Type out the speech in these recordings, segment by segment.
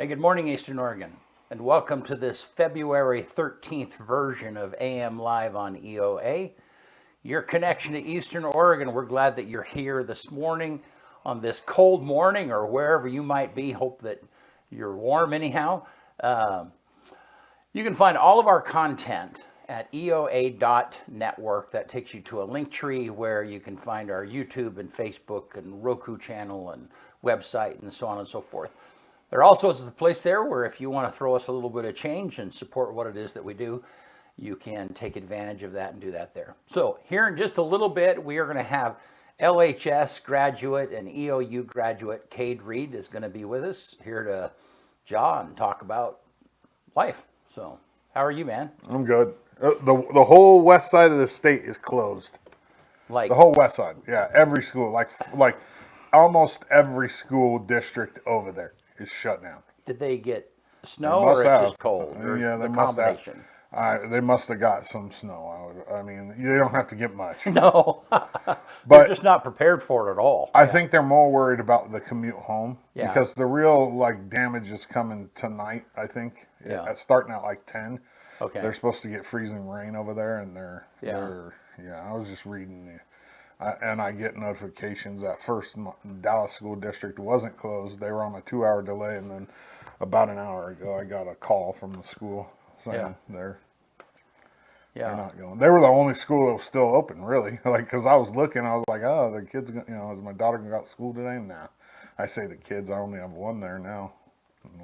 Hey, good morning, Eastern Oregon, and welcome to this February 13th version of AM Live on EOA. Your connection to Eastern Oregon. We're glad that you're here this morning on this cold morning or wherever you might be. Hope that you're warm anyhow. You can find all of our content at eoa.network. That takes you to a link tree where you can find our YouTube and Facebook and Roku channel and website and so on and so forth. There also is a place there where if you want to throw us a little bit of change and support what it is that we do, you can take advantage of that and do that there. So here in just a little bit, we are going to have LHS graduate and EOU graduate Cade Reed is going to be with us here to jaw and talk about life. So how are you, man? I'm good. The whole west side of the state is closed. Like the whole west side, yeah. Every school, like almost every school district over there is shut down. Did they get snow or it's just cold? Or yeah, they must have. They must have got some snow. I mean, they don't have to get much. No, but they're just not prepared for it at all. I think they're more worried about the commute home because the real damage is coming tonight. I think starting at 10. Okay, they're supposed to get freezing rain over there, and they're I was just reading and I get notifications that first Dallas school district wasn't closed. They were on a 2-hour delay, and then about an hour ago I got a call from the school saying they're not going. They were the only school that was still open, really. Because I was looking, I was like, oh, the kids, is my daughter got school today? Nah. I say the kids, I only have one there now.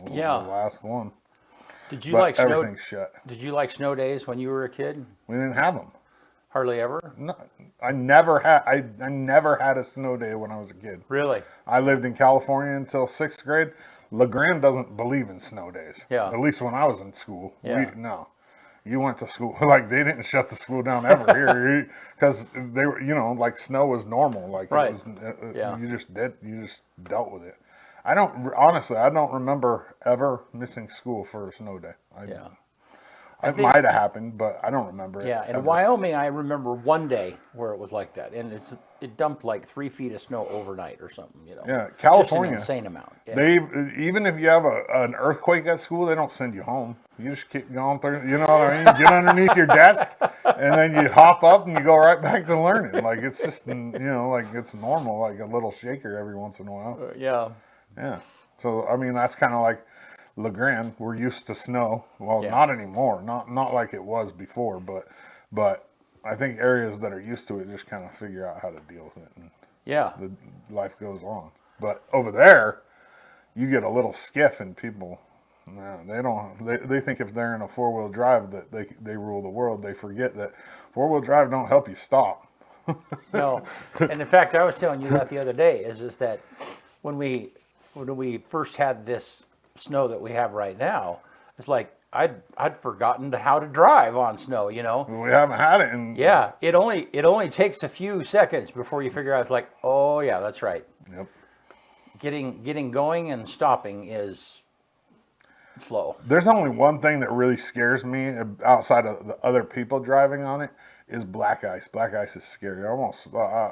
The last one. Did you like snow? Everything's shut. Did you like snow days when you were a kid? We didn't have them. Hardly ever? No, I never had a snow day when I was a kid. Really? I lived in California until 6th grade. LeGrand doesn't believe in snow days. Yeah. At least when I was in school. Yeah. You went to school, they didn't shut the school down ever here because they were, snow was normal. Right. You just dealt with it. I don't remember ever missing school for a snow day. It might have happened, but I don't remember it. Yeah, in Wyoming, I remember one day where it was like that, and it dumped 3 feet of snow overnight or something. Yeah, California, just an insane amount. Yeah. They even if you have an earthquake at school, they don't send you home. You just keep going through. You know what I mean? Get underneath your desk, and then you hop up and you go right back to learning. It's just it's normal. Like a little shaker every once in a while. Yeah. Yeah. So that's kind of like LeGrand. We're used to snow. Well, not anymore. Not like it was before. But I think areas that are used to it just kind of figure out how to deal with it. And the life goes on. But over there, you get a little skiff and people. No, they don't. They think if they're in a 4-wheel drive that they rule the world. They forget that 4-wheel drive don't help you stop. No. And in fact, I was telling you that the other day. Is that when we first had this snow that we have right now, it's like I'd forgotten how to drive on snow. We haven't had it in. Yeah, it only takes a few seconds before you figure out. It's like, oh yeah, that's right. Yep. Getting going and stopping is slow. There's only one thing that really scares me outside of the other people driving on it is black ice. Black ice is scary. Almost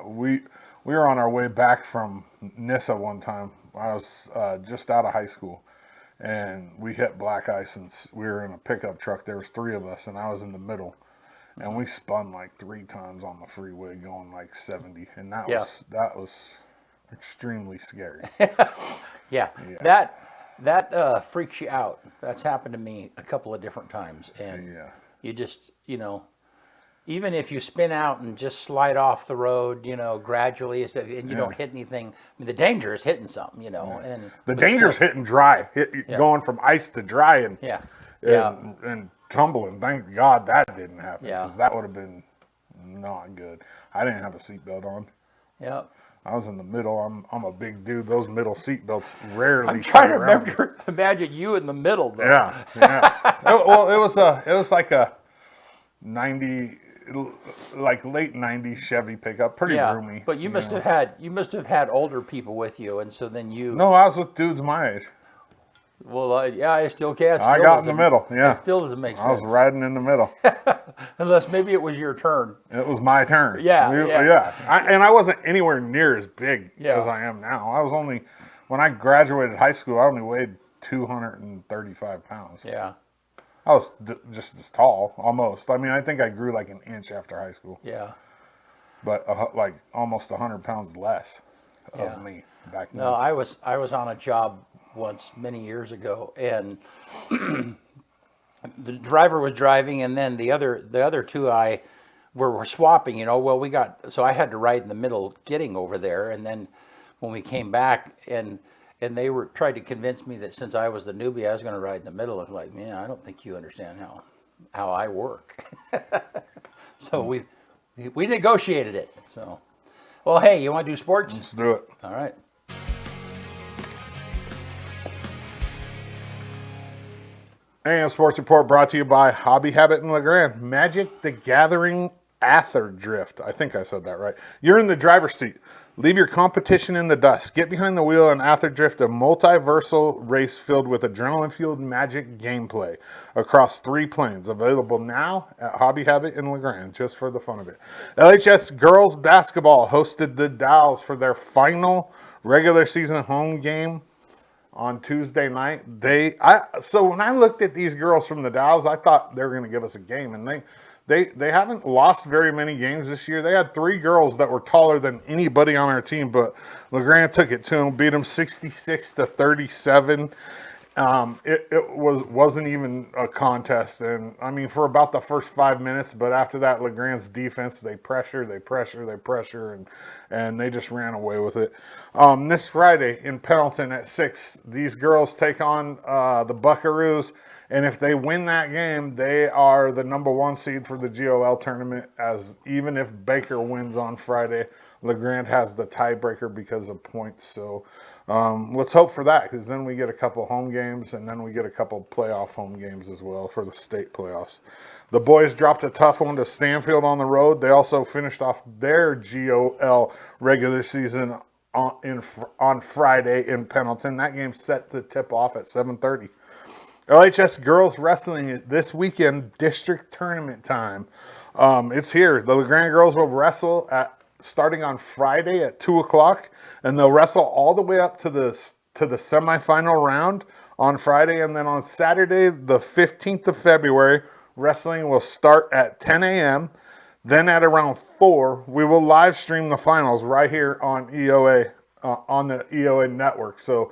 we were on our way back from Nissa one time. I was just out of high school, and we hit black ice, and we were in a pickup truck. There was 3 of us, and I was in the middle, and we spun 3 times on the freeway going 70, and that was extremely scary. Yeah. That freaks you out. That's happened to me a couple of different times, and you just even if you spin out and just slide off the road, gradually, and you don't hit anything. I mean, the danger is hitting something, and the danger is hitting dry, going from ice to dry, and tumbling. Thank God that didn't happen, because that would have been not good. I didn't have a seatbelt on. Yeah. I was in the middle. I'm a big dude. Those middle seatbelts rarely. I'm trying to imagine you in the middle, though. Yeah. Well, it was like a 90. Late 90s Chevy pickup, pretty roomy. But you must have had older people with you, and so then you. No, I was with dudes my age. Well, I still can't. I got in the middle. Yeah, it still doesn't make sense. I was riding in the middle. Unless maybe it was your turn. It was my turn. Yeah. And I wasn't anywhere near as big as I am now. I was only when I graduated high school. I only weighed 235 pounds. Yeah. I was just as tall, almost. I mean, I think I grew like an inch after high school. Yeah. But like almost 100 pounds less Yeah. of me back then. No, I was on a job once many years ago, and the driver was driving, and then the other two were swapping. Well, so I had to ride in the middle getting over there, and then when we came back and they were tried to convince me that since I was the newbie, I was going to ride in the middle. I was like, man, I don't think you understand how I work. So we negotiated it. So, well, hey, you want to do sports? Let's do it. All right. And Sports Report brought to you by Hobby Habit in LeGrand. Magic the Gathering Ather Drift. I think I said that right. You're in the driver's seat. Leave your competition in the dust. Get behind the wheel and Ather Drift, a multiversal race filled with adrenaline-fueled Magic gameplay across 3 planes. Available now at Hobby Habit in LeGrand, just for the fun of it. LHS girls basketball hosted the Dowls for their final regular season home game on Tuesday night. So when I looked at these girls from the Dowls, I thought they were going to give us a game, and they haven't lost very many games this year. They had 3 girls that were taller than anybody on our team, but LeGrand took it to them, beat them 66-37. It wasn't even a contest, and I mean for about the first 5 minutes, but after that, LeGrand's defense, they pressure, and they just ran away with it. This Friday in Pendleton at 6, these girls take on the Buckaroos, and if they win that game, they are the number 1 seed for the GOL tournament. As even if Baker wins on Friday, LeGrand has the tiebreaker because of points. So let's hope for that, because then we get a couple home games, and then we get a couple playoff home games as well for the state playoffs. The boys dropped a tough one to Stanfield on the road. They also finished off their GOL regular season on Friday in Pendleton. That game's set to tip off at 7:30. LHS girls wrestling this weekend, district tournament time. It's here. The LeGrand girls will wrestle starting on Friday at 2 o'clock, and they'll wrestle all the way up to the semifinal round on Friday, and then on Saturday, the 15th of February, wrestling will start at 10 a.m. Then at around 4, we will live stream the finals right here on EOA, on the EOA network. So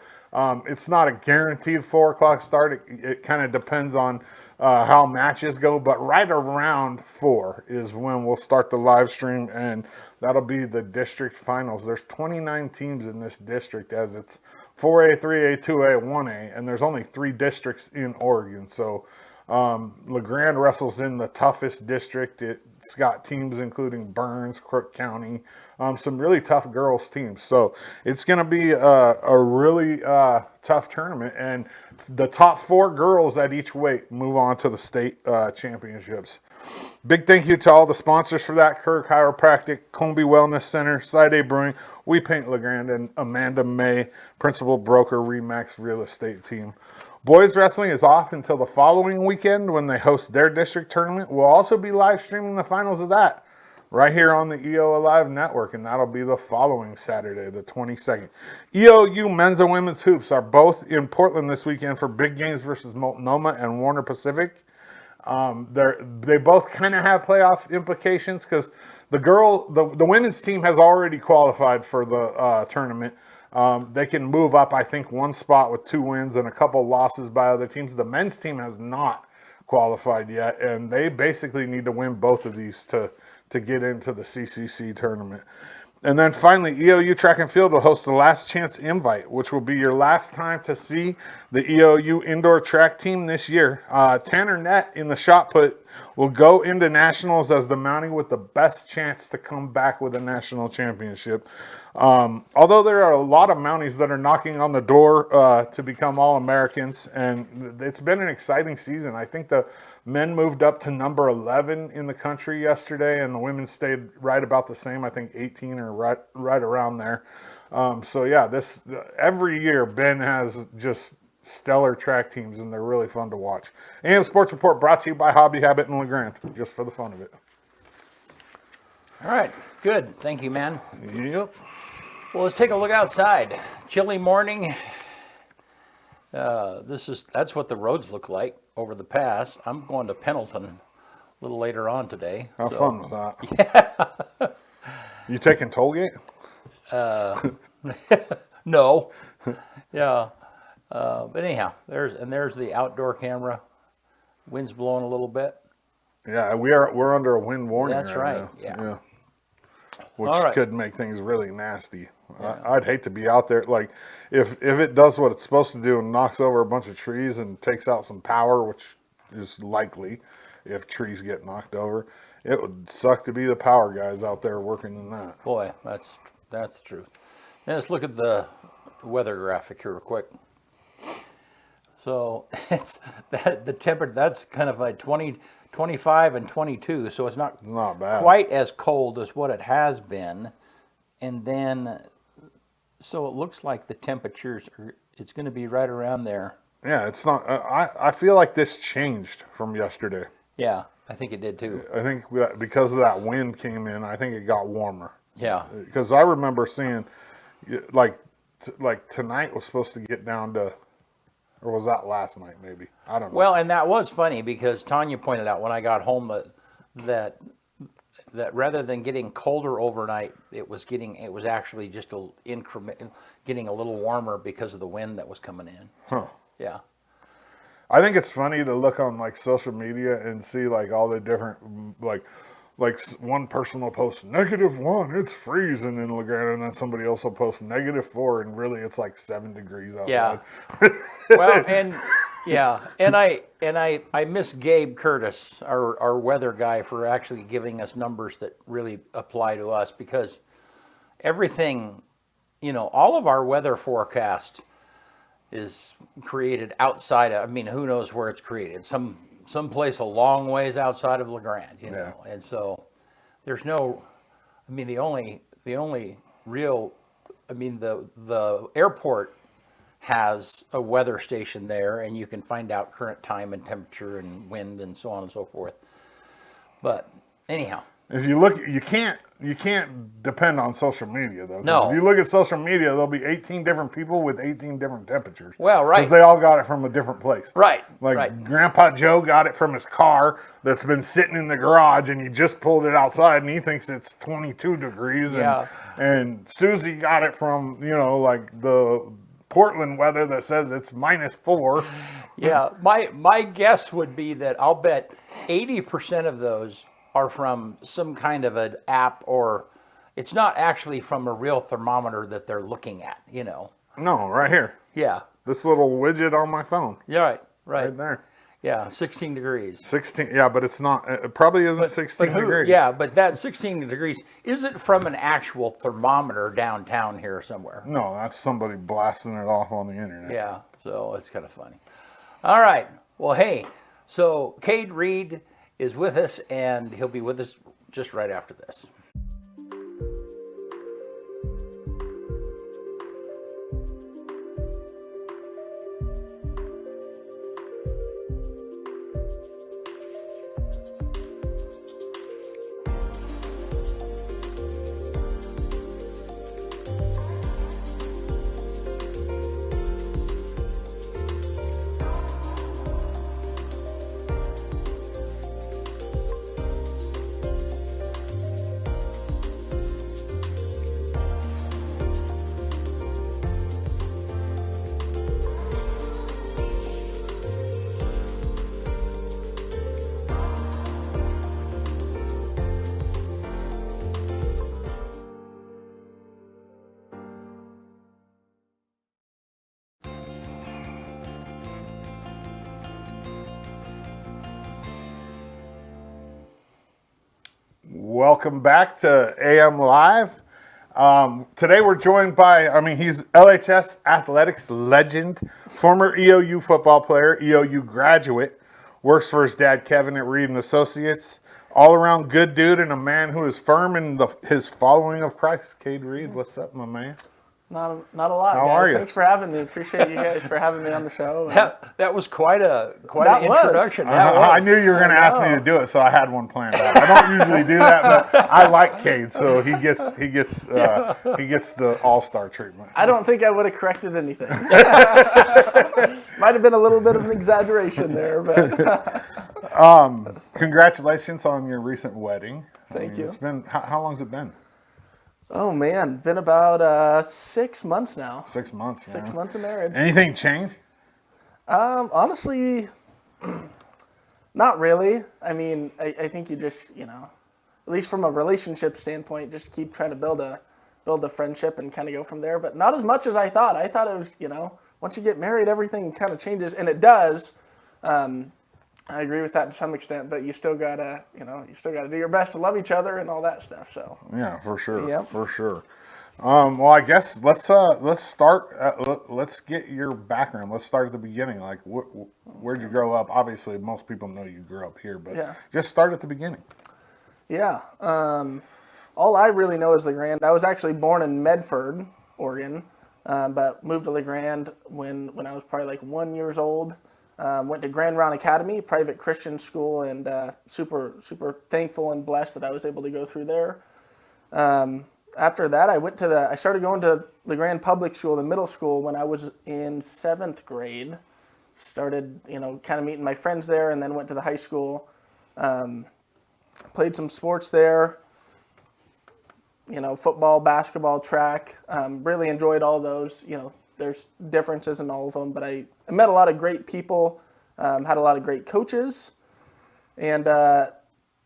it's not a guaranteed 4 o'clock start. It kind of depends on how matches go, but right around 4 is when we'll start the live stream, and that'll be the district finals. There's 29 teams in this district, as it's 4A, 3A, 2A, 1A, and there's only 3 districts in Oregon. So LeGrand wrestles in the toughest district. It's got teams including Burns, Crook County, some really tough girls teams. So it's going to be a really tough tournament, and the top 4 girls at each weight move on to the state championships. Big thank you to all the sponsors for that: Kirk Chiropractic, Combi Wellness Center, Side A Brewing, We Paint LeGrand, and Amanda May, Principal Broker, Remax Real Estate Team. Boys wrestling is off until the following weekend when they host their district tournament. We'll also be live streaming the finals of that right here on the EOA Live Network, and that'll be the following Saturday, the 22nd. EOU men's and women's hoops are both in Portland this weekend for big games versus Multnomah and Warner Pacific. They both kind of have playoff implications, because the women's team has already qualified for the tournament. They can move up, I think, 1 spot with 2 wins and a couple losses by other teams. The men's team has not qualified yet, and they basically need to win both of these to get into the CCC tournament. And then finally, EOU Track and Field will host the Last Chance Invite, which will be your last time to see the EOU indoor track team this year. Tanner Nett in the shot put will go into nationals as the Mountie with the best chance to come back with a national championship. Although there are a lot of Mounties that are knocking on the door to become All-Americans, and it's been an exciting season. I think the men moved up to number 11 in the country yesterday, and the women stayed right about the same. I think 18 or right around there. So yeah, every year Ben has just stellar track teams, and they're really fun to watch. And Sports Report brought to you by Hobby Habit in LeGrand, just for the fun of it. All right, good. Thank you, man. Yep. Well, let's take a look outside. Chilly morning. That's what the roads look like over the pass. I'm going to Pendleton a little later on today. Have fun with that. Yeah. You taking tollgate? No. Yeah. But anyhow, there's the outdoor camera. Wind's blowing a little bit. Yeah, we're under a wind warning. That's right. Now. Yeah. Which could make things really nasty. Yeah. I'd hate to be out there. Like, if it does what it's supposed to do and knocks over a bunch of trees and takes out some power, which is likely if trees get knocked over, it would suck to be the power guys out there working in that. Boy, that's the truth. Now let's look at the weather graphic here real quick. So it's the temperature, that's kind of like 25 and 22, so it's not bad. Quite as cold as what it has been. And then, so it looks like the temperatures it's going to be right around there. Yeah, it's not, I feel like this changed from yesterday. Yeah, I think it did too. I think because of that wind came in, I think it got warmer. Yeah. Because I remember seeing, like tonight was supposed to get down to, or was that last night maybe? I don't know. Well, and that was funny because Tanya pointed out when I got home that rather than getting colder overnight, it was actually just getting a little warmer because of the wind that was coming in. Huh. Yeah. I think it's funny to look on like social media and see like all the different like one person will post -1, it's freezing in LeGrand, and then somebody else will post -4, and really it's like 7 degrees outside. Yeah. Well, and I miss Gabe Curtis, our weather guy, for actually giving us numbers that really apply to us, because everything, all of our weather forecast is created outside of, who knows where it's created. Some place a long ways outside of LeGrand, know. And so there's no, the only real, the airport has a weather station there, and you can find out current time and temperature and wind and so on and so forth. But anyhow, if you look, you can't depend on social media though. No. If you look at social media, there'll be 18 different people with 18 different temperatures. Well, right. Because they all got it from a different place. Right. Like right. Grandpa Joe got it from his car that's been sitting in the garage, and he just pulled it outside, and he thinks it's 22 degrees. Yeah. And Susie got it from, like the Portland weather that says it's -4. Yeah. My guess would be that I'll bet 80% of those are from some kind of an app, or it's not actually from a real thermometer that they're looking at, No, right here. Yeah. This little widget on my phone. Yeah, right. Right there. Yeah, 16 degrees. 16, yeah, but it's not, it probably isn't 16 degrees. Yeah, but that 16 degrees, is it from an actual thermometer downtown here somewhere? No, that's somebody blasting it off on the internet. Yeah, so it's kind of funny. All right, well, hey, so Cade Reed is with us, and he'll be with us just right after this. Welcome back to AM Live. Today we're joined by, he's LHS athletics legend, former EOU football player, EOU graduate, works for his dad Kevin at Reed & Associates, all-around good dude and a man who is firm in his following of Christ. Cade Reed, what's up, my man? Not a lot. How guys. are you? Thanks for having me. Appreciate you guys for having me on the show. That was quite an introduction. I knew you were going to ask me to do it, so I had one planned out. I don't usually do that, but I like Cade, so he gets the all-star treatment. I don't think I would have corrected anything. Might have been a little bit of an exaggeration there, but Congratulations on your recent wedding. Thank you. It's been, how long's it been? oh man, been about 6 months now. 6 months, man. 6 months of marriage. Anything change? Honestly, not really. I mean, I think you just, at least from a relationship standpoint, just keep trying to build a friendship and kind of go from there. But not as much as I thought. I thought it was, once you get married, everything kind of changes, and it does. I agree with that to some extent, but you still gotta do your best to love each other and all that stuff. So Yeah, for sure. Yep. For sure. Well, I guess let's start. Let's get your background. Let's start at the beginning. Like, where'd you grow up? Obviously, most people know you grew up here, but Yeah. just start at the beginning. yeah, all I really know is LeGrand. I was actually born in Medford, Oregon, but moved to LeGrand when I was probably like 1 year old. Went to Grand Round Academy, private Christian school, and super thankful and blessed that I was able to go through there. After that, I started going to LeGrand Public School, the middle school, when I was in 7th grade. Started, kind of meeting my friends there, and then went to the high school. Played some sports there. Football, basketball, track. Really enjoyed all those. There's differences in all of them, but I met a lot of great people, had a lot of great coaches, and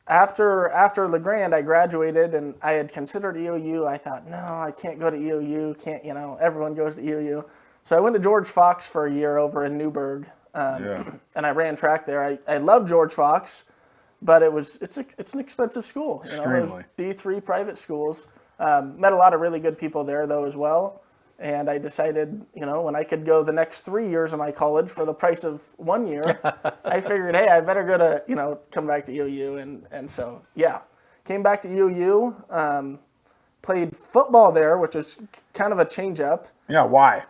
after LeGrand, I graduated, and I had considered EOU. I thought, no, I can't go to EOU. Can't, everyone goes to EOU. So I went to George Fox for a year over in Newburgh, and I ran track there. I love George Fox, but it's an expensive school. Extremely. D3 private schools. Met a lot of really good people there though as well. And I decided, when I could go the next 3 years of my college for the price of 1 year, I figured, hey, I better go to, come back to EOU. And so, yeah, came back to EOU, played football there, which was kind of a change up. Yeah, why?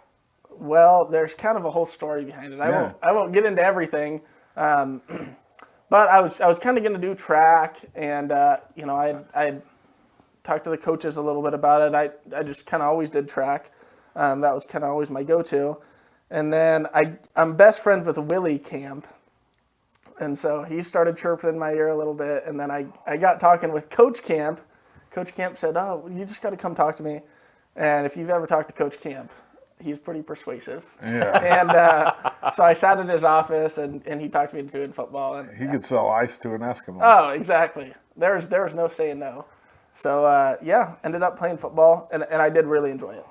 Well, there's kind of a whole story behind it. I won't get into everything. But I was kind of going to do track, and, I talked to the coaches a little bit about it. I just kind of always did track. That was kind of always my go-to. And then I'm best friends with Willie Camp. And so he started chirping in my ear a little bit. And then I got talking with Coach Camp. Coach Camp said, oh, you just got to come talk to me. And if you've ever talked to Coach Camp, he's pretty persuasive. Yeah. And so I sat in his office, and he talked me into doing football. And, He could sell ice to an Eskimo. Oh, exactly. There was no saying no. So, ended up playing football, and I did really enjoy it.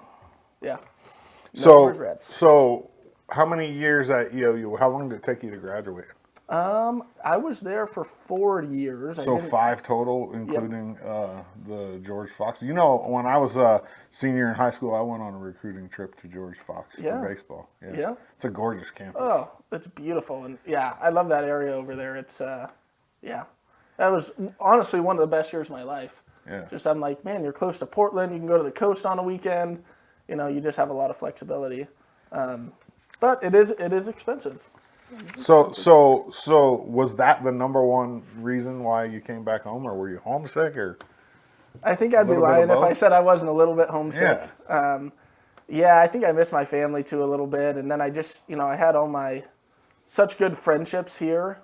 Yeah. No regrets. So how many years at EOU? How long did it take you to graduate? I was there for 4 years. So 5 total, including the George Fox. When I was a senior in high school, I went on a recruiting trip to George Fox for baseball. Yeah. It's a gorgeous campus. Oh, it's beautiful. And, I love that area over there. It's, that was honestly one of the best years of my life. Yeah. Just I'm like, man, you're close to Portland. You can go to the coast on a weekend. You just have a lot of flexibility. But it is expensive. So was that the number one reason why you came back home, or were you homesick, or? I think I'd be lying if I said I wasn't a little bit homesick. Yeah. I think I miss my family too a little bit, and then I just, I had all my such good friendships here,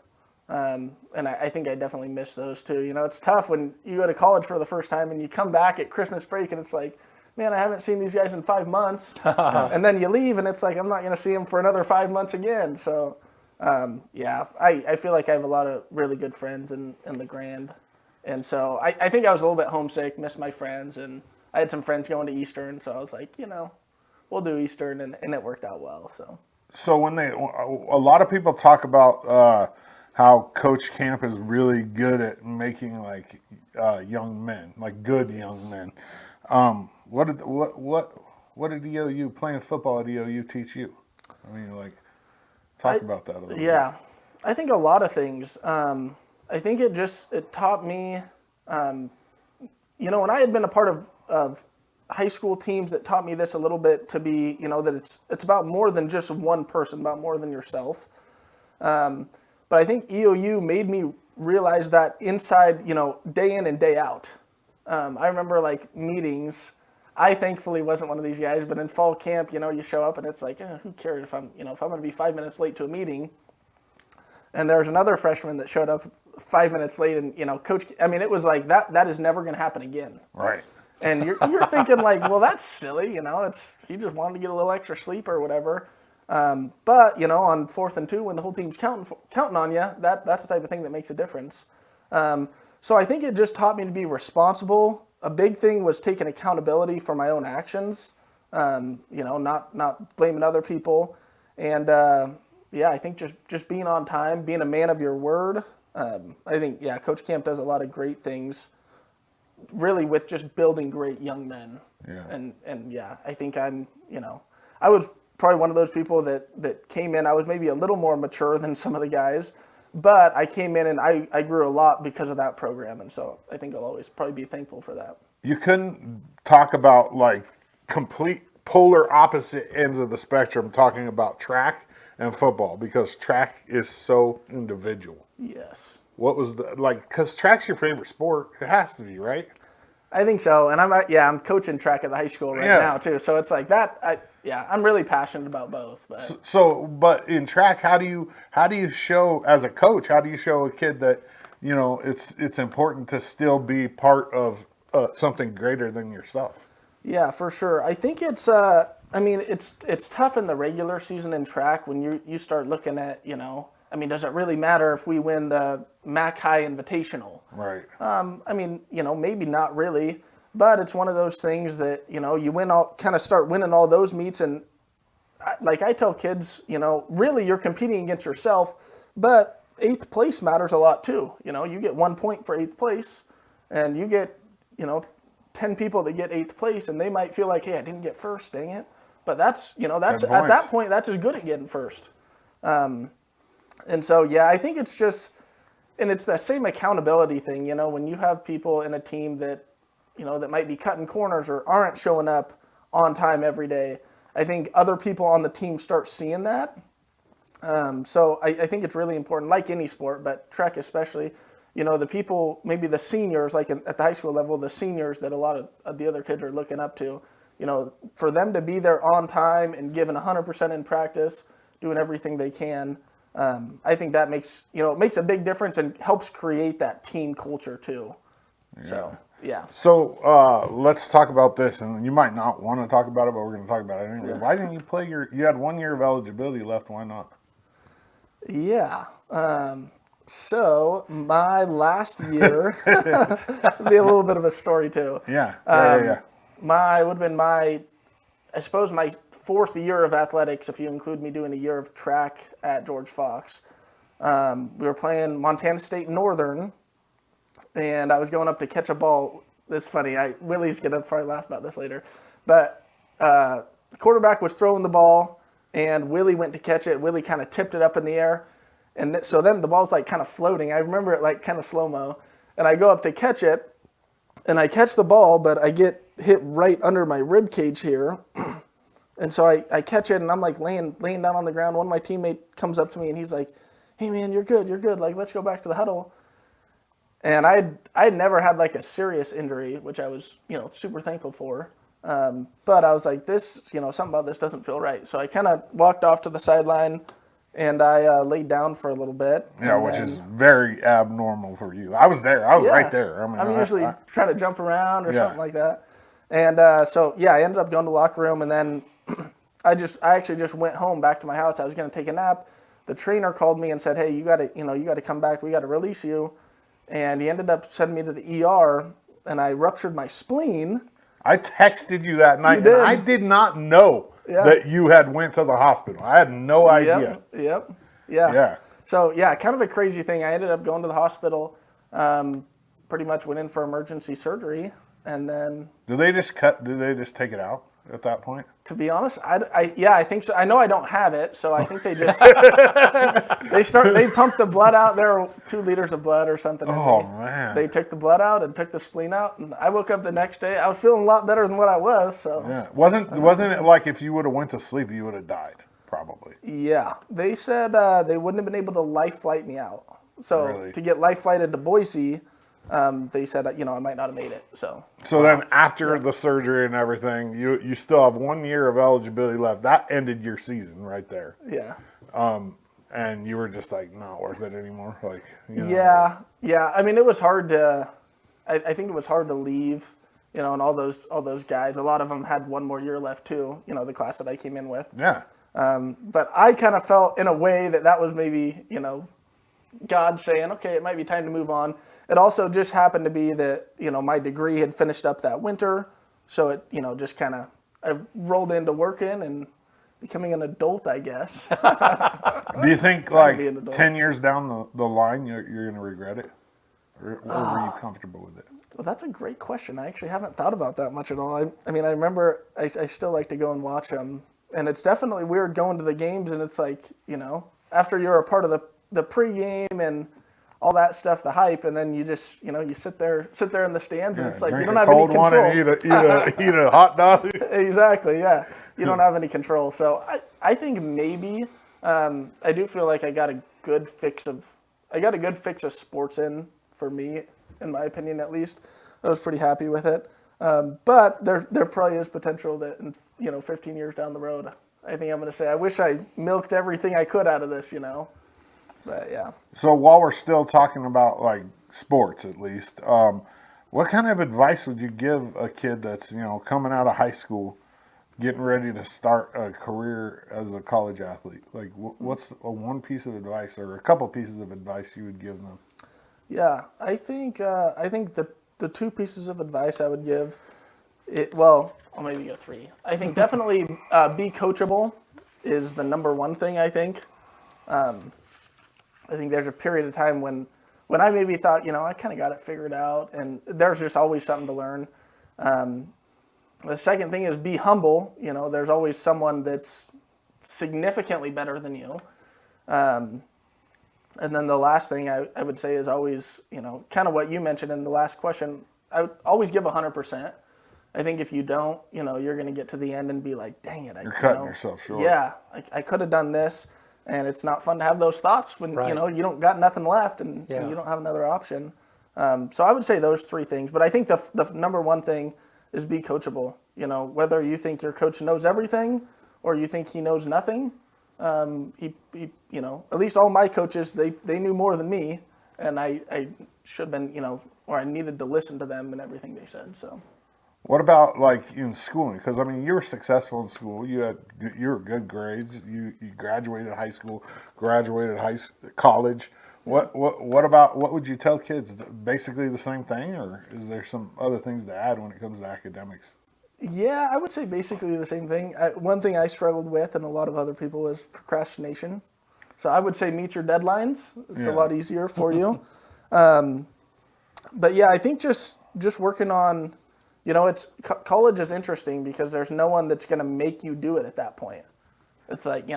and I think I definitely miss those too. It's tough when you go to college for the first time and you come back at Christmas break and it's like, man, I haven't seen these guys in 5 months, and then you leave and it's like, I'm not going to see them for another 5 months again. So, I feel like I have a lot of really good friends in LeGrand, and so I think I was a little bit homesick, missed my friends, and I had some friends going to Eastern, so I was like, we'll do Eastern, and it worked out well. So when a lot of people talk about how Coach Camp is really good at making like young men, like good young men. What did EOU, playing football at EOU, teach you? I mean, talk about that a little bit. Yeah, I think a lot of things. I think it taught me, when I had been a part of high school teams that taught me this a little bit, to be, that it's about more than just one person, about more than yourself. But I think EOU made me realize that inside, day in and day out. I remember meetings. I thankfully wasn't one of these guys, but in fall camp, you show up and it's like, who cares if I'm going to be 5 minutes late to a meeting. And there was another freshman that showed up 5 minutes late, and coach. I mean, it was like that is never going to happen again. Right. And you're thinking like, well, that's silly. It's he just wanted to get a little extra sleep or whatever. But on 4th and 2, when the whole team's counting on you, that's the type of thing that makes a difference. So I think it just taught me to be responsible. A big thing was taking accountability for my own actions. Not blaming other people, and I think just being on time, being a man of your word. I think Coach Camp does a lot of great things, really with just building great young men. Yeah. And I think I was probably one of those people that came in. I was maybe a little more mature than some of the guys, but I came in and I grew a lot because of that program, and so I think I'll always probably be thankful for that. You couldn't talk about like complete polar opposite ends of the spectrum talking about track and football, because track is so individual. Yes. What was because track's your favorite sport. It has to be, right? I think so, and I'm coaching track at the high school right now too. So it's like that. I'm really passionate about both. But but in track, how do you show as a coach? How do you show a kid that it's important to still be part of something greater than yourself? Yeah, for sure. I think it's it's tough in the regular season in track when you start looking at does it really matter if we win the MAC High Invitational? Right. Maybe not really, but it's one of those things that, you start winning all those meets. And like I tell kids, really you're competing against yourself, but 8th place matters a lot too. You get 1 point for 8th place, and you get, 10 people that get 8th place, and they might feel like, hey, I didn't get first, dang it. But that's at that point, that's as good at getting first. And so, I think it's just, and it's that same accountability thing, when you have people in a team that, that might be cutting corners or aren't showing up on time every day. I think other people on the team start seeing that. So I think it's really important, like any sport, but track especially, the people, maybe the seniors, like at the high school level, the seniors that a lot of the other kids are looking up to, for them to be there on time and giving 100% in practice, doing everything they can. I think that makes a big difference and helps create that team culture too. Yeah. So, yeah. So let's talk about this, and you might not want to talk about it, but we're going to talk about it anyway. Why didn't you play you had 1 year of eligibility left, why not? Yeah. So my last year, be a little bit of a story too. Yeah. Would have been my 4th year of athletics, if you include me doing a year of track at George Fox. We were playing Montana State Northern, and I was going up to catch a ball. It's funny. Willie's going to probably laugh about this later. But the quarterback was throwing the ball, and Willie went to catch it. Willie kind of tipped it up in the air. And so then the ball's like kind of floating. I remember it like kind of slow-mo. And I go up to catch it, and I catch the ball, but I get hit right under my rib cage here. And so I catch it, and I'm like laying down on the ground. One of my teammates comes up to me, and he's like, hey, man, you're good. Like, let's go back to the huddle. And I'd never had like a serious injury, which I was, super thankful for. But I was like, this, something about this doesn't feel right. So I kind of walked off to the sideline, and I laid down for a little bit. Yeah, which is very abnormal for you. I was there. I was right there. I'm usually trying to jump around or something like that. And I ended up going to the locker room, and then I actually just went home back to my house. I was going to take a nap. The trainer called me and said, hey, you got to come back. We got to release you. And he ended up sending me to the ER, and I ruptured my spleen. I texted you that night, and I did not know that you had went to the hospital. I had no idea. Yep. Yeah. So, kind of a crazy thing. I ended up going to the hospital, pretty much went in for emergency surgery, and then... Did they just take it out at that point? To be honest, I think so. I know I don't have it, so I think they just... they pumped the blood out. There were 2 liters of blood or something. Man. They took the blood out and took the spleen out, and I woke up the next day. I was feeling a lot better than what I was, so... Yeah. Wasn't it like if you would have went to sleep, you would have died, probably? Yeah. They said they wouldn't have been able to life flight me out. So really? To get life flighted to Boise, they said, I might not have made it. So then after the surgery and everything, you still have 1 year of eligibility left. That ended your season right there. yeah. And you were just like, not worth it anymore. Like, Yeah. I mean, it was hard to. I think it was hard to leave. And all those guys. A lot of them had 1 more year left too. The class that I came in with. Yeah. But I kind of felt in a way that was maybe God saying, okay, it might be time to move on. It also just happened to be that my degree had finished up that winter, so it just kind of I rolled into working and becoming an adult, I guess. Do you think like 10 years down the line you're going to regret it? Or were you comfortable with it? Well, that's a great question. I actually haven't thought about that much at all. I mean, I remember I still like to go and watch them. And it's definitely weird going to the games and it's like, after you're a part of the pregame and all that stuff, the hype, and then you just, you sit there in the stands and it's like you don't have any control. And eat a hot dog. Exactly, yeah. You don't have any control. So I think maybe I do feel like I got a good fix of sports in for me, in my opinion at least. I was pretty happy with it. But there probably is potential that in 15 years down the road, I think I'm going to say I wish I milked everything I could out of this, But yeah. So while we're still talking about like sports, at least, what kind of advice would you give a kid that's coming out of high school, getting ready to start a career as a college athlete? Like, what's one piece of advice or a couple pieces of advice you would give them? Yeah, I think the 2 pieces of advice I would give, I'll maybe go 3. I think definitely be coachable is the number 1 thing. I think there's a period of time when I maybe thought I kind of got it figured out, and there's just always something to learn. The second thing is be humble. There's always someone that's significantly better than you. And then the last thing I would say is always, kind of what you mentioned in the last question, I would always give 100%. I think if you don't, you're going to get to the end and be like, dang it. You're cutting yourself short. Yeah, I could have done this, and it's not fun to have those thoughts when, Right. You don't got nothing left and you don't have another option. So I would say those 3 things. But I think the number 1 thing is be coachable. Whether you think your coach knows everything or you think he knows nothing, at least all my coaches, they knew more than me, and I should have been, or I needed to listen to them and everything they said. So, what about like in schooling? Because I mean, you were successful in school. You were good grades. You graduated high school, graduated college. What would you tell kids? Basically the same thing, or is there some other things to add when it comes to academics? Yeah, I would say basically the same thing. One thing I struggled with, and a lot of other people, is procrastination. So I would say meet your deadlines. It's a lot easier for you. But yeah, I think just working on, college is interesting because there's no one that's going to make you do it at that point. It's like,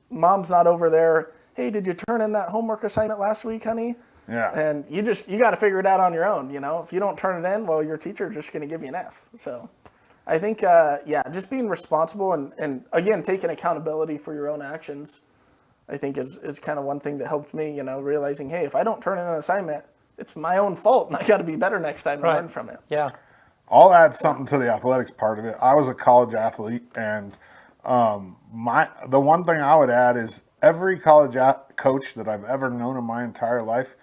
mom's not over there. Hey, did you turn in that homework assignment last week, honey? Yeah. And you got to figure it out on your own. If you don't turn it in, well, your teacher's just going to give you an F. So I think, just being responsible and again, taking accountability for your own actions, I think is kind of one thing that helped me, realizing, hey, if I don't turn in an assignment, it's my own fault and I got to be better next time and learn from it. Yeah. I'll add something to the athletics part of it. I was a college athlete, and the one thing I would add is every college coach that I've ever known in my entire life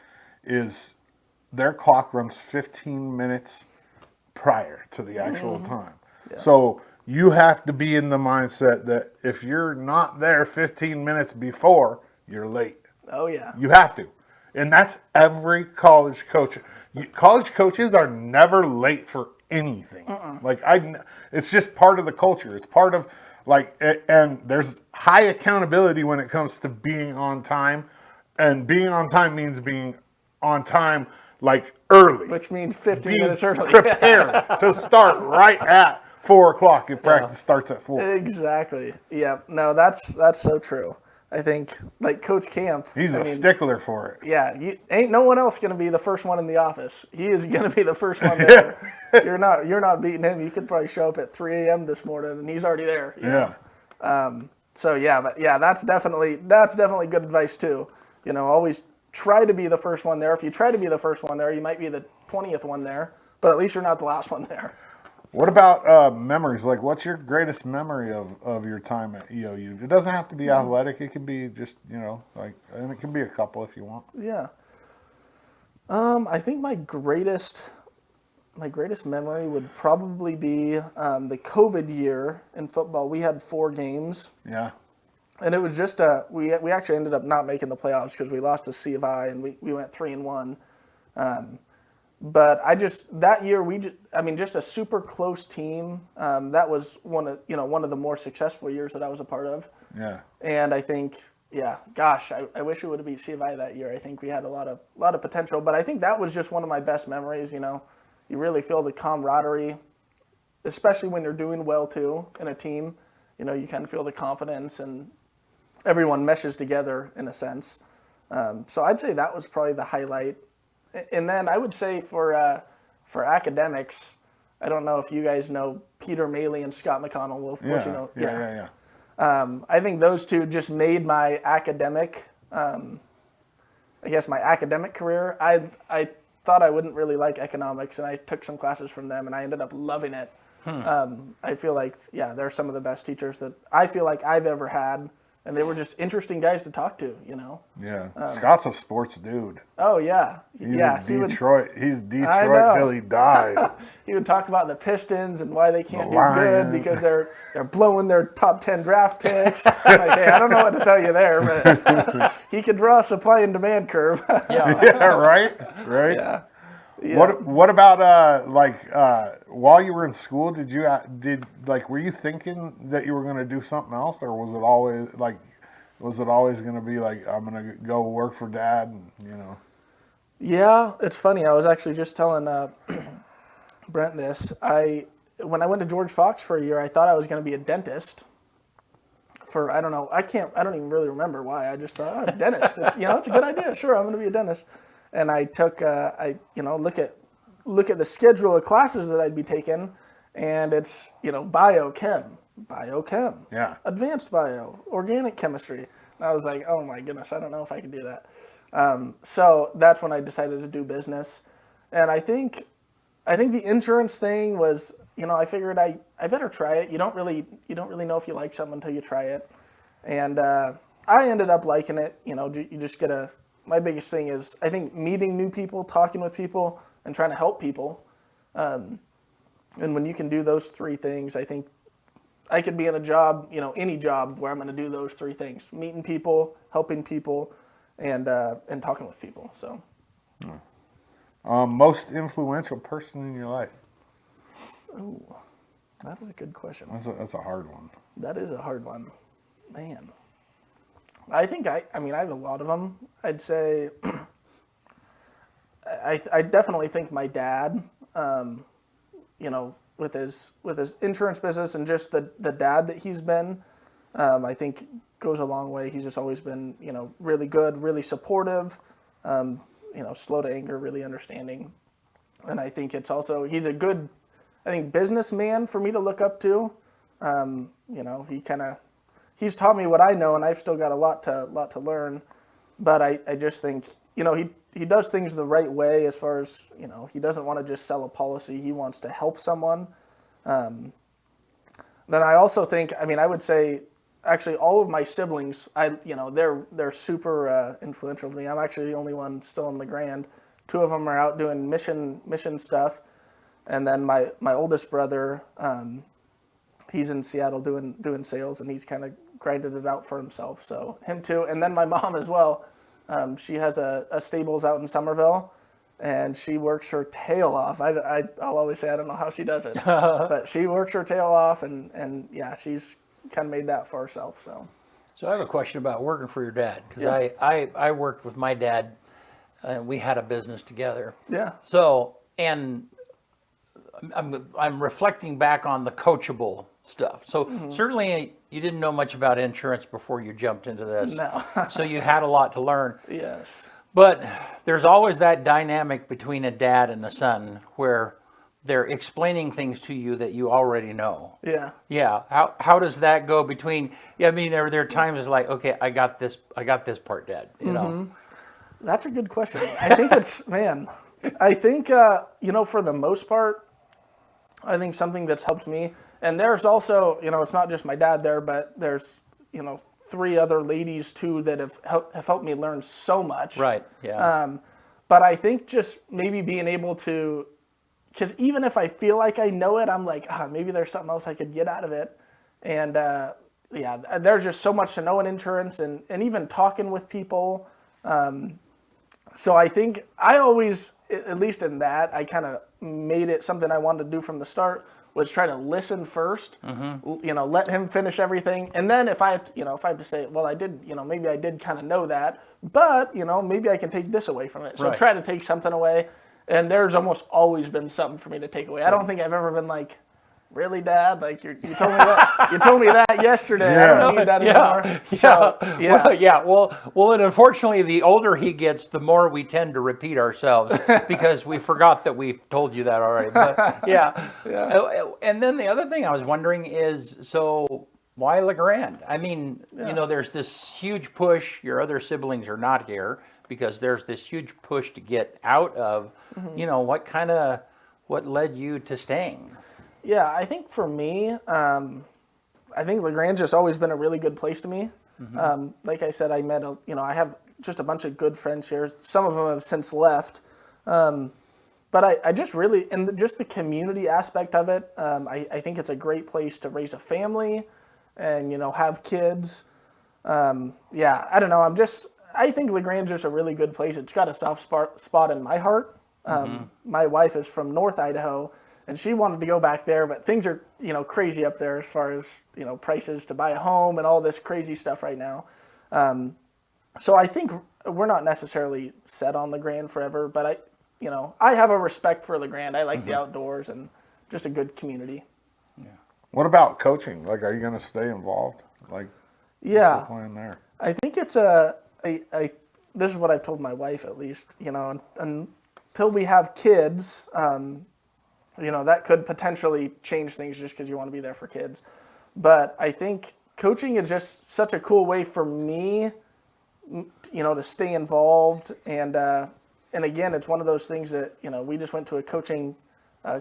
is their clock runs 15 minutes prior to the actual time. Yeah. So you have to be in the mindset that if you're not there 15 minutes before, you're late. Oh, yeah. You have to. And that's every college coach. College coaches are never late for anything. It's just part of the culture. It's part of, and there's high accountability when it comes to being on time. And being on time means being on time, early. Which means 15 minutes early. Prepared to start right at 4 o'clock if practice starts at 4. Exactly. Yeah. No, that's so true. I think, Coach Camp. He's a stickler for it. Yeah. Ain't no one else going to be the first one in the office. He is going to be the first one there. You're not beating him. You could probably show up at 3 a.m. this morning and he's already there. Yeah. So yeah, but yeah, that's definitely good advice too. Always try to be the first one there. If you try to be the first one there, you might be the 20th one there, but at least you're not the last one there. What about memories? Like, what's your greatest memory of your time at EOU? It doesn't have to be athletic. It can be just, and it can be a couple if you want. Yeah. I think my greatest memory would probably be the COVID year in football. We had 4 games. Yeah. And it was just we actually ended up not making the playoffs because we lost to C of I and we went 3-1. But that year just a super close team. That was one of the more successful years that I was a part of. Yeah. And I think, I wish we would have beat C of I that year. I think we had a lot of potential. But I think that was just one of my best memories. You really feel the camaraderie, especially when you're doing well too in a team. You kind of feel the confidence and everyone meshes together in a sense. So I'd say that was probably the highlight. And then I would say for academics, I don't know if you guys know Peter Maley and Scott McConnell. Well, of course you know. Yeah. I think those two just made my academic, my academic career. I thought I wouldn't really like economics, and I took some classes from them, and I ended up loving it. I feel like, they're some of the best teachers that I feel like I've ever had. And they were just interesting guys to talk to, Yeah. Scott's a sports dude. Oh, yeah. He's Detroit till he dies. He would talk about the Pistons and why they can't do good because they're blowing their top 10 draft picks. Like, hey, I don't know what to tell you there, but he could draw a supply and demand curve. Right? Yeah. What about while you were in school? Were you thinking that you were going to do something else, or was it always going to be like, I'm going to go work for Dad? And, Yeah, it's funny. I was actually just telling Brent this. When I went to George Fox for a year, I thought I was going to be a dentist. I don't know. I don't even really remember why. I just thought, dentist. It's a good idea. Sure, I'm going to be a dentist. And I took, look at the schedule of classes that I'd be taking, and it's, biochem, yeah, advanced bio, organic chemistry. And I was like, oh my goodness, I don't know if I can do that. So that's when I decided to do business. And I think the insurance thing was, I figured I better try it. You don't really know if you like something until you try it. And I ended up liking it. You just get my biggest thing is, I think, meeting new people, talking with people, and trying to help people. And when you can do those 3 things, I think I could be in a job, any job where I'm going to do those 3 things: meeting people, helping people, and talking with people. So, most influential person in your life? Oh, that is a good question. That's a hard one. That is a hard one, man. I think I have a lot of them. I'd say I definitely think my dad, with his insurance business and just the dad that he's been, I think goes a long way. He's just always been, really good, really supportive, slow to anger, really understanding. And I think it's also, he's a good, businessman for me to look up to. He's taught me what I know, and I've still got a lot to learn. But I just think, he does things the right way as far as, he doesn't want to just sell a policy. He wants to help someone. Then I also think, I would say, actually, all of my siblings, they're super influential to me. I'm actually the only one still in the Grand. 2 of them are out doing mission stuff. And then my oldest brother, he's in Seattle doing sales, and he's kind of grinded it out for himself. So him too. And then my mom as well. She has a stables out in Somerville, and she works her tail off. I'll always say I don't know how she does it, but she works her tail off, and she's kind of made that for herself. So I have a question about working for your dad, because I worked with my dad, and we had a business together. Yeah. So, and I'm reflecting back on the coachable stuff. So certainly you didn't know much about insurance before you jumped into this. No. So you had a lot to learn. Yes. But there's always that dynamic between a dad and a son where they're explaining things to you that you already know. Yeah. Yeah. How does that go between? Yeah, are there times it's like, okay, I got this part, Dad. You know. That's a good question. I think it's, man, I think, for the most part, I think something that's helped me, and there's also, it's not just my dad there, but there's, 3 other ladies too that have helped me learn so much. Right, yeah. But I think just maybe being able to, because even if I feel like I know it, I'm like, maybe there's something else I could get out of it. And there's just so much to know in insurance and even talking with people. So I think I always, at least in that, I kind of made it something I wanted to do from the start, was try to listen first, let him finish everything. And then if I have to say, well, I did, maybe I did kind of know that, but, maybe I can take this away from it. So Right. try to take something away. And there's almost always been something for me to take away. I don't think I've ever been like, really, Dad? Like you told me that. You told me that yesterday. I don't need that anymore. So, yeah. Well, and unfortunately, the older he gets, the more we tend to repeat ourselves because we forgot that we've told you that already. But yeah. And then the other thing I was wondering is, so why LeGrand? I mean, there's this huge push. Your other siblings are not here because there's this huge push to get out of. What led you to staying? Yeah, I think for me, I think LeGrand's just always been a really good place to me. Like I said, I met, I have just a bunch of good friends here. Some of them have since left. But I just really, and just the community aspect of it, I think it's a great place to raise a family and, have kids. I don't know. I think LeGrand's just a really good place. It's got a soft spot in my heart. My wife is from North Idaho, and she wanted to go back there, but things are, crazy up there as far as, prices to buy a home and all this crazy stuff right now. So I think we're not necessarily set on LeGrand forever, but I have a respect for LeGrand. I like the outdoors and just a good community. Yeah. What about coaching? Like, are you going to stay involved? Like, yeah, what's the plan there? I think it's this is what I've told my wife at least, until we have kids, that could potentially change things just because you want to be there for kids. But I think coaching is just such a cool way for me, to stay involved. And again, it's one of those things that, we just went to a coaching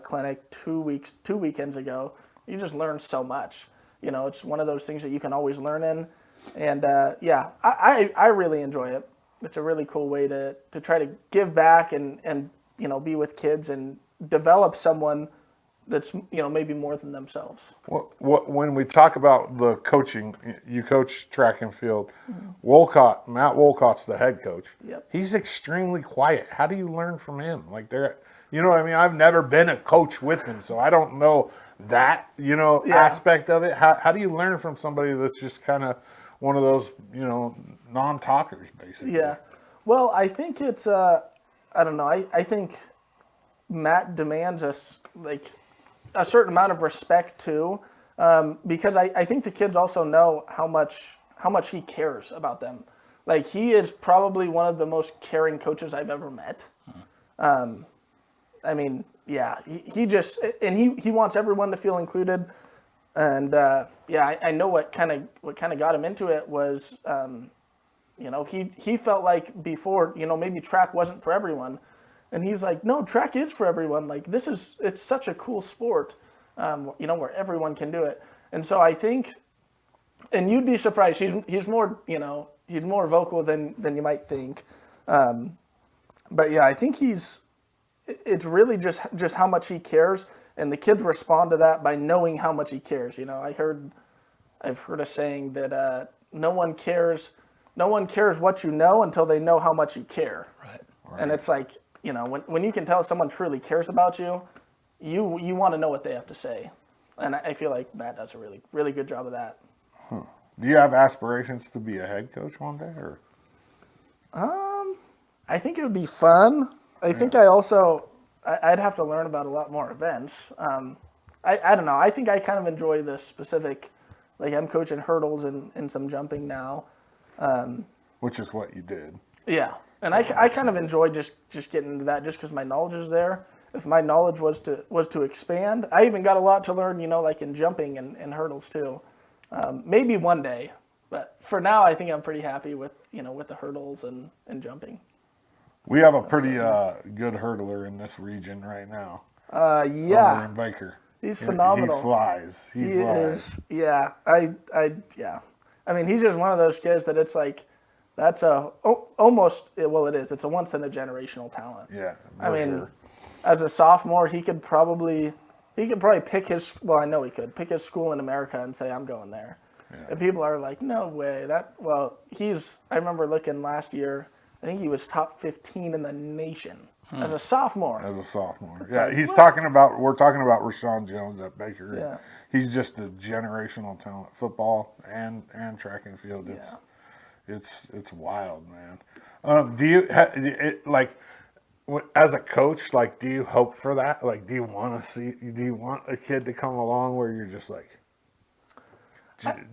clinic 2 weekends ago. You just learn so much. It's one of those things that you can always learn in. And I really enjoy it. It's a really cool way to try to give back and be with kids and develop someone that's maybe more than themselves. When we talk about the coaching, you coach track and field. Matt Wolcott's the head coach. Yep. He's extremely quiet. How do you learn from him? Like what I mean? I've never been a coach with him, so I don't know that aspect of it. How do you learn from somebody that's just kind of one of those non-talkers basically? Yeah. Well, I think it's I don't know. I think Matt demands us like a certain amount of respect too, because I think the kids also know how much he cares about them. Like, he is probably one of the most caring coaches I've ever met. I mean, yeah, he just, and he wants everyone to feel included. And I know what kind of got him into it was, he felt like before, maybe track wasn't for everyone. And he's like, no, track is for everyone. Like, it's such a cool sport, where everyone can do it. And so I think, and you'd be surprised, he's more, he's more vocal than you might think. But yeah, I think it's really just how much he cares, and the kids respond to that by knowing how much he cares. I've heard a saying that no one cares what you know until they know how much you care. Right. And it's like, when you can tell someone truly cares about you, you want to know what they have to say. And I feel like Matt does a really, really good job of that. Huh. Do you have aspirations to be a head coach one day, or? I think it would be fun. I think I'd have to learn about a lot more events. I don't know. I think I kind of enjoy the specific, like, I'm coaching hurdles and some jumping now. Which is what you did. Yeah. And I kind of enjoy just getting into that just because my knowledge is there. If my knowledge was to expand, I even got a lot to learn, like in jumping and hurdles too. Maybe one day, but for now, I think I'm pretty happy with the hurdles and jumping. We have a pretty good hurdler in this region right now. Over Yeah, in Baker. he's phenomenal. He flies. He flies. Is. Yeah, yeah. I mean, he's just one of those kids that it's like, that's almost, well, it is. It's a once in a generational talent. Yeah, I mean, sure. as a sophomore, he could probably pick his, well, I know he could pick his school in America and say, I'm going there. Yeah. And people are like, no way. I remember looking last year, I think he was top 15 in the nation as a sophomore. As a sophomore. It's yeah, like, we're talking about Rashawn Jones at Baker. Yeah. He's just a generational talent, football and track and field. It's wild, man. Do you as a coach, like, do you hope for that? Like, do you want a kid to come along where you're just like,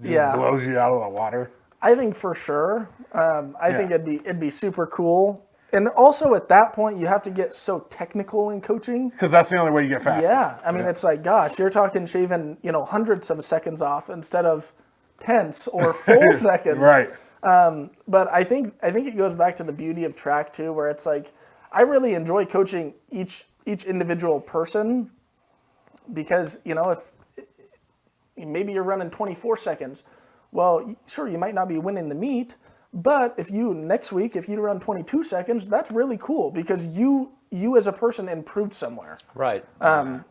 blows you out of the water? I think for sure. I think it'd be super cool. And also at that point, you have to get so technical in coaching. Because that's the only way you get faster. Yeah. I mean, it's like, gosh, you're talking shaving, hundreds of seconds off instead of tenths or full seconds. Right. But I think it goes back to the beauty of track too, where it's like, I really enjoy coaching each individual person because, if maybe you're running 24 seconds, well, sure, you might not be winning the meet, but if you run 22 seconds, that's really cool because you as a person improved somewhere. Right. And